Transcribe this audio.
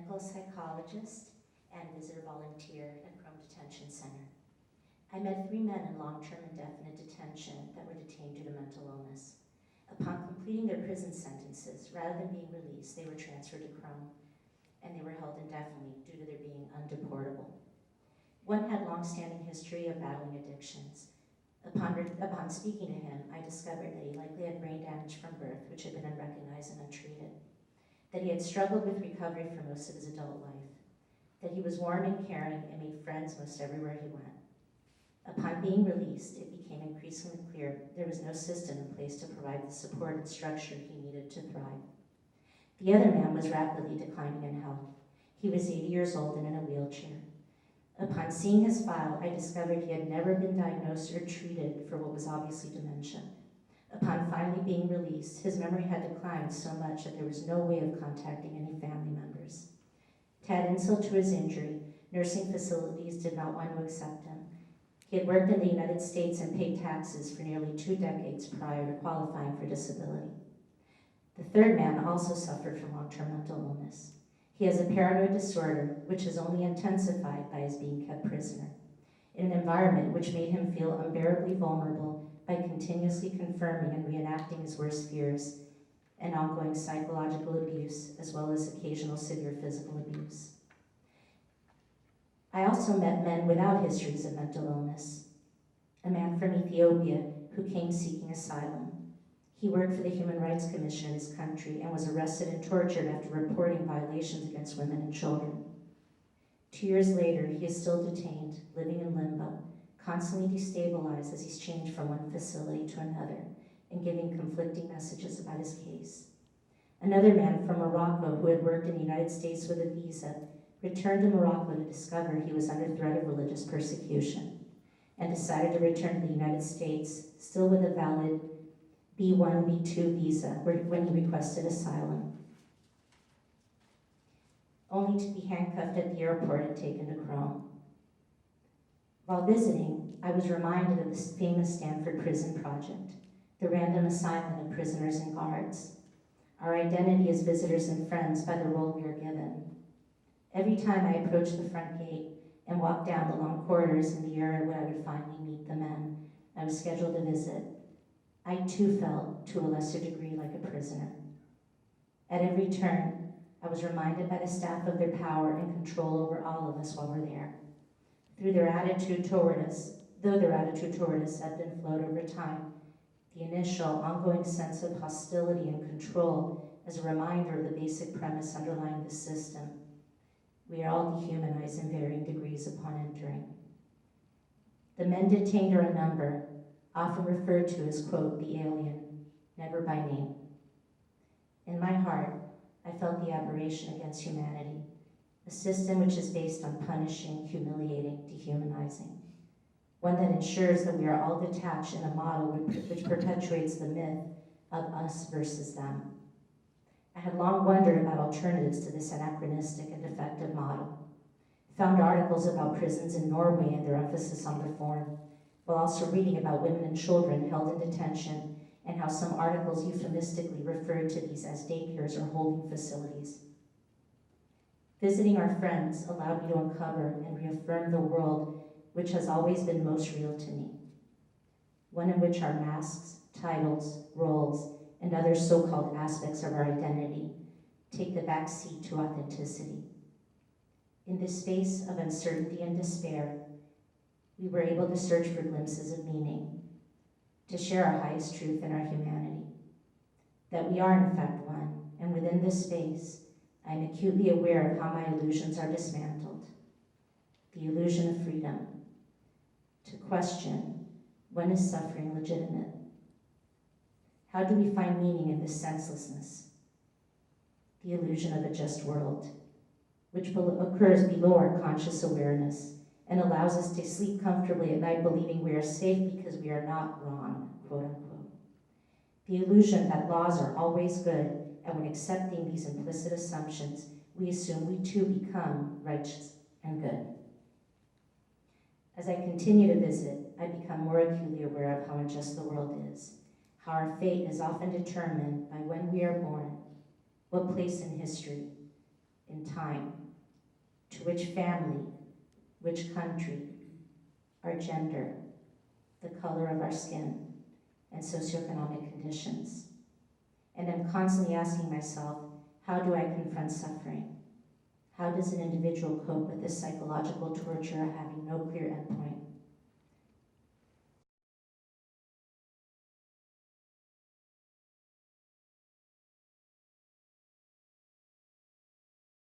clinical psychologist and visitor volunteer at Chrome Detention Center. I met 3 men in long-term indefinite detention that were detained due to mental illness. Upon completing their prison sentences, rather than being released, they were transferred to Chrome, and they were held indefinitely due to their being undeportable. One had long-standing history of battling addictions. Upon speaking to him, I discovered that he likely had brain damage from birth, which had been unrecognized and untreated, that he had struggled with recovery for most of his adult life, that he was warm and caring and made friends most everywhere he went. Upon being released, it became increasingly clear there was no system in place to provide the support and structure he needed to thrive. The other man was rapidly declining in health. He was 80 years old and in a wheelchair. Upon seeing his file, I discovered he had never been diagnosed or treated for what was obviously dementia. Upon finally being released, his memory had declined so much that there was no way of contacting any family members. To add insult to his injury, nursing facilities did not want to accept him. He had worked in the United States and paid taxes for nearly 2 decades prior to qualifying for disability. The third man also suffered from long-term mental illness. He has a paranoid disorder, which is only intensified by his being kept prisoner, in an environment which made him feel unbearably vulnerable by continuously confirming and reenacting his worst fears, and ongoing psychological abuse, as well as occasional severe physical abuse. I also met men without histories of mental illness. A man from Ethiopia who came seeking asylum. He worked for the Human Rights Commission in his country and was arrested and tortured after reporting violations against women and children. 2 years later, he is still detained, living in limbo, constantly destabilized as he's changed from one facility to another and giving conflicting messages about his case. Another man from Morocco who had worked in the United States with a visa returned to Morocco to discover he was under threat of religious persecution and decided to return to the United States, still with a valid B1, B2 visa when he requested asylum, only to be handcuffed at the airport and taken to Chrome. While visiting, I was reminded of the famous Stanford Prison Project, the random assignment of prisoners and guards, our identity as visitors and friends by the role we are given. Every time I approached the front gate and walked down the long corridors in the area where I would finally meet the men I was scheduled to visit, I too felt, to a lesser degree, like a prisoner. At every turn, I was reminded by the staff of their power and control over all of us while we're there. Though their attitude toward us ebbed and flowed over time, the initial, ongoing sense of hostility and control as a reminder of the basic premise underlying the system. We are all dehumanized in varying degrees upon entering. The men detained are a number, often referred to as, quote, the alien, never by name. In my heart, I felt the aberration against humanity, a system which is based on punishing, humiliating, dehumanizing, one that ensures that we are all detached in a model which perpetuates the myth of us versus them. I had long wondered about alternatives to this anachronistic and defective model. I found articles about prisons in Norway and their emphasis on reform, while also reading about women and children held in detention and how some articles euphemistically referred to these as daycares or holding facilities. Visiting our friends allowed me to uncover and reaffirm the world which has always been most real to me, one in which our masks, titles, roles, and other so-called aspects of our identity take the back seat to authenticity. In this space of uncertainty and despair, we were able to search for glimpses of meaning, to share our highest truth in our humanity, that we are in fact one, and within this space, I am acutely aware of how my illusions are dismantled. The illusion of freedom, to question, when is suffering legitimate? How do we find meaning in this senselessness? The illusion of a just world, which occurs below our conscious awareness and allows us to sleep comfortably at night believing we are safe because we are not wrong, quote unquote. The illusion that laws are always good, and when accepting these implicit assumptions, we assume we too become righteous and good. As I continue to visit, I become more acutely aware of how unjust the world is, how our fate is often determined by when we are born, what place in history, in time, to which family, which country, our gender, the color of our skin, and socioeconomic conditions. And I'm constantly asking myself, how do I confront suffering? How does an individual cope with this psychological torture having no clear endpoint?